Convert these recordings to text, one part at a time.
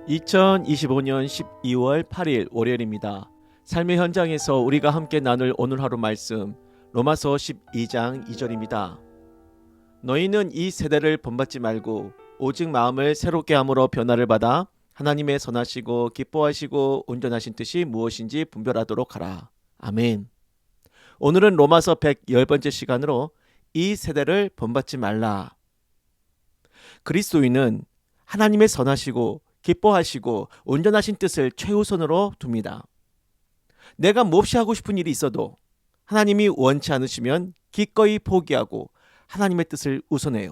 2025년 12월 8일 월요일입니다. 삶의 현장에서 우리가 함께 나눌 오늘 하루 말씀 로마서 12장 2절입니다. 너희는 이 세대를 본받지 말고 오직 마음을 새롭게 함으로 변화를 받아 하나님의 선하시고 기뻐하시고 온전하신 뜻이 무엇인지 분별하도록 하라. 아멘. 오늘은 로마서 110번째 시간으로 이 세대를 본받지 말라. 그리스도인은 하나님의 선하시고 기뻐하시고 온전하신 뜻을 최우선으로 둡니다. 내가 몹시 하고 싶은 일이 있어도 하나님이 원치 않으시면 기꺼이 포기하고 하나님의 뜻을 우선해요.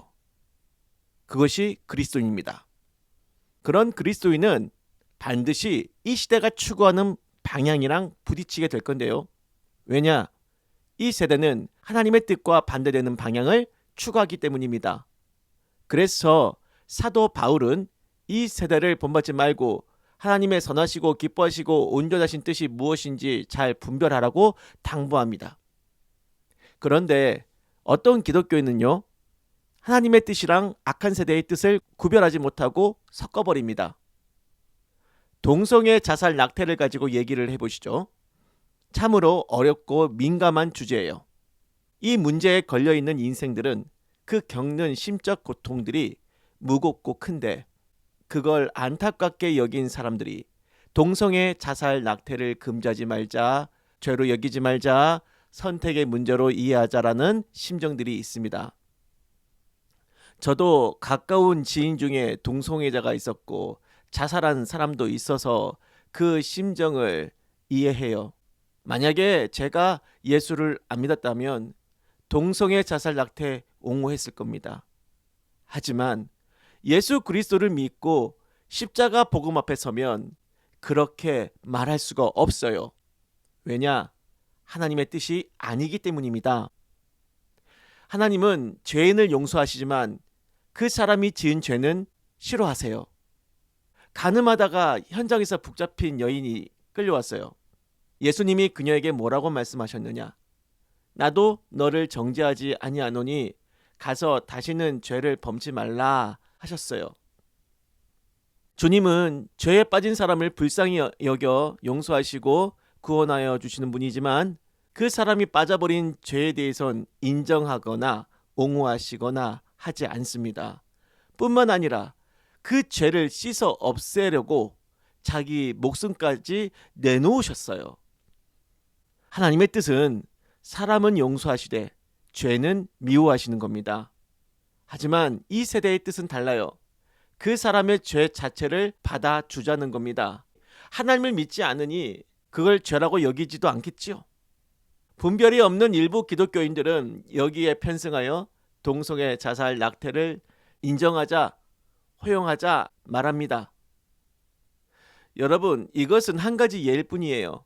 그것이 그리스도인입니다. 그런 그리스도인은 반드시 이 시대가 추구하는 방향이랑 부딪히게 될 건데요. 왜냐? 이 세대는 하나님의 뜻과 반대되는 방향을 추구하기 때문입니다. 그래서 사도 바울은 이 세대를 본받지 말고 하나님의 선하시고 기뻐하시고 온전하신 뜻이 무엇인지 잘 분별하라고 당부합니다. 그런데 어떤 기독교인은요, 하나님의 뜻이랑 악한 세대의 뜻을 구별하지 못하고 섞어버립니다. 동성애 자살 낙태를 가지고 얘기를 해보시죠. 참으로 어렵고 민감한 주제예요. 이 문제에 걸려있는 인생들은 그 겪는 심적 고통들이 무겁고 큰데 그걸 안타깝게 여긴 사람들이 동성애 자살 낙태를 금지하지 말자, 죄로 여기지 말자, 선택의 문제로 이해하자라는 심정들이 있습니다. 저도 가까운 지인 중에 동성애자가 있었고 자살한 사람도 있어서 그 심정을 이해해요. 만약에 제가 예수를 안 믿었다면 동성애 자살 낙태 옹호했을 겁니다. 하지만 예수 그리스도를 믿고 십자가 복음 앞에 서면 그렇게 말할 수가 없어요. 왜냐? 하나님의 뜻이 아니기 때문입니다. 하나님은 죄인을 용서하시지만 그 사람이 지은 죄는 싫어하세요. 가늠하다가 현장에서 붙잡힌 여인이 끌려왔어요. 예수님이 그녀에게 뭐라고 말씀하셨느냐? 나도 너를 정죄하지 아니하노니 가서 다시는 죄를 범치 말라 하셨어요. 주님은 죄에 빠진 사람을 불쌍히 여겨 용서하시고 구원하여 주시는 분이지만 그 사람이 빠져버린 죄에 대해선 인정하거나 옹호하시거나 하지 않습니다. 뿐만 아니라 그 죄를 씻어 없애려고 자기 목숨까지 내놓으셨어요. 하나님의 뜻은 사람은 용서하시되 죄는 미워하시는 겁니다. 하지만 이 세대의 뜻은 달라요. 그 사람의 죄 자체를 받아주자는 겁니다. 하나님을 믿지 않으니 그걸 죄라고 여기지도 않겠지요. 분별이 없는 일부 기독교인들은 여기에 편승하여 동성애 자살 낙태를 인정하자, 허용하자 말합니다. 여러분, 이것은 한 가지 예일 뿐이에요.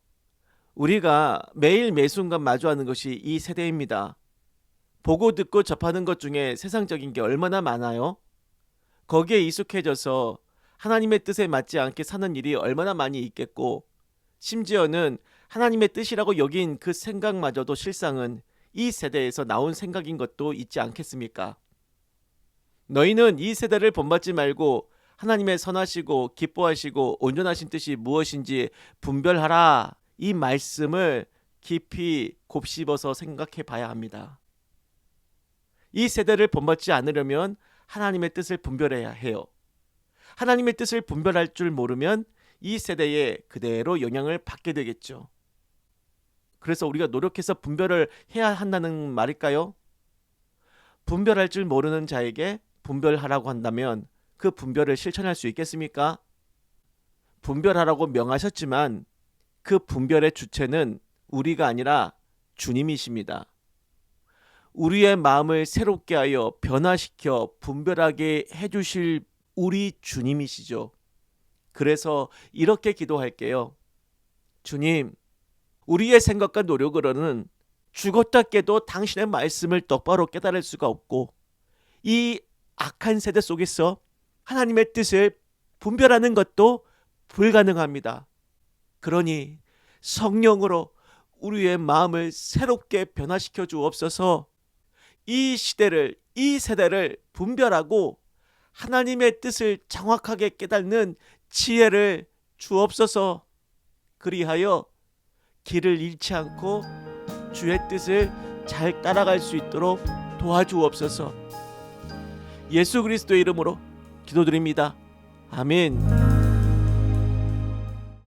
우리가 매일 매순간 마주하는 것이 이 세대입니다. 보고 듣고 접하는 것 중에 세상적인 게 얼마나 많아요? 거기에 익숙해져서 하나님의 뜻에 맞지 않게 사는 일이 얼마나 많이 있겠고, 심지어는 하나님의 뜻이라고 여긴 그 생각마저도 실상은 이 세대에서 나온 생각인 것도 있지 않겠습니까? 너희는 이 세대를 본받지 말고 하나님의 선하시고 기뻐하시고 온전하신 뜻이 무엇인지 분별하라. 이 말씀을 깊이 곱씹어서 생각해 봐야 합니다. 이 세대를 본받지 않으려면 하나님의 뜻을 분별해야 해요. 하나님의 뜻을 분별할 줄 모르면 이 세대에 그대로 영향을 받게 되겠죠. 그래서 우리가 노력해서 분별을 해야 한다는 말일까요? 분별할 줄 모르는 자에게 분별하라고 한다면 그 분별을 실천할 수 있겠습니까? 분별하라고 명하셨지만 그 분별의 주체는 우리가 아니라 주님이십니다. 우리의 마음을 새롭게 하여 변화시켜 분별하게 해주실 우리 주님이시죠. 그래서 이렇게 기도할게요. 주님, 우리의 생각과 노력으로는 죽었다 깨도 당신의 말씀을 똑바로 깨달을 수가 없고 이 악한 세대 속에서 하나님의 뜻을 분별하는 것도 불가능합니다. 그러니 성령으로 우리의 마음을 새롭게 변화시켜 주옵소서. 이 시대를, 이 세대를 분별하고 하나님의 뜻을 정확하게 깨닫는 지혜를 주옵소서. 그리하여 길을 잃지 않고 주의 뜻을 잘 따라갈 수 있도록 도와주옵소서. 예수 그리스도의 이름으로 기도드립니다. 아멘.